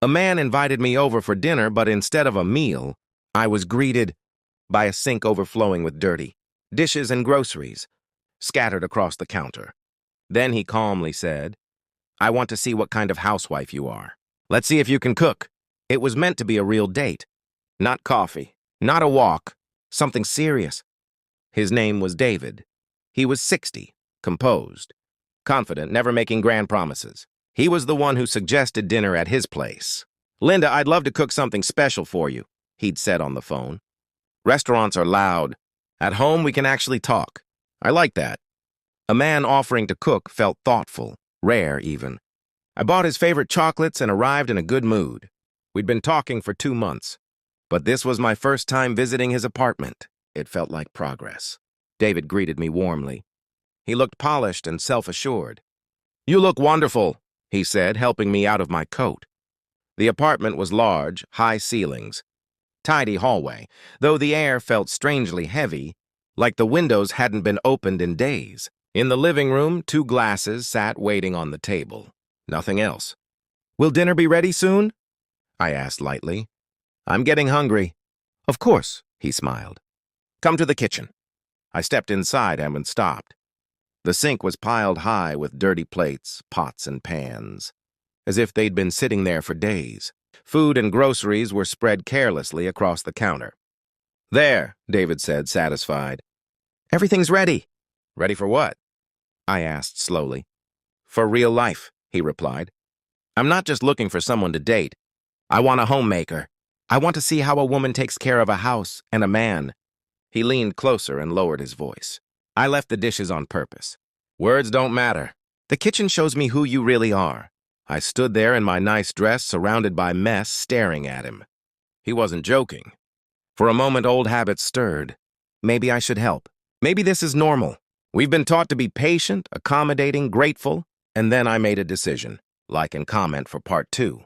A man invited me over for dinner, but instead of a meal, I was greeted by a sink overflowing with dirty dishes and groceries scattered across the counter. Then he calmly said, "I want to see what kind of housewife you are. Let's see if you can cook." It was meant to be a real date. Not coffee, not a walk, something serious. His name was David. He was 60, composed, confident, never making grand promises. He was the one who suggested dinner at his place. "Linda, I'd love to cook something special for you," he'd said on the phone. "Restaurants are loud. At home, we can actually talk. I like that." A man offering to cook felt thoughtful, rare even. I bought his favorite chocolates and arrived in a good mood. We'd been talking for 2 months, but this was my first time visiting his apartment. It felt like progress. David greeted me warmly. He looked polished and self-assured. "You look wonderful," he said, helping me out of my coat. The apartment was large, high ceilings, tidy hallway, though the air felt strangely heavy, like the windows hadn't been opened in days. In the living room, 2 glasses sat waiting on the table. Nothing else. "Will dinner be ready soon?" I asked lightly. "I'm getting hungry." "Of course," he smiled. "Come to the kitchen." I stepped inside and stopped. The sink was piled high with dirty plates, pots, and pans, as if they'd been sitting there for days. Food and groceries were spread carelessly across the counter. "There," David said, satisfied. "Everything's ready." "Ready for what?" I asked slowly. "For real life," he replied. "I'm not just looking for someone to date. I want a homemaker. I want to see how a woman takes care of a house and a man." He leaned closer and lowered his voice. "I left the dishes on purpose. Words don't matter. The kitchen shows me who you really are." I stood there in my nice dress, surrounded by mess, staring at him. He wasn't joking. For a moment, old habits stirred. Maybe I should help. Maybe this is normal. We've been taught to be patient, accommodating, grateful, and then I made a decision. Like and comment for part 2.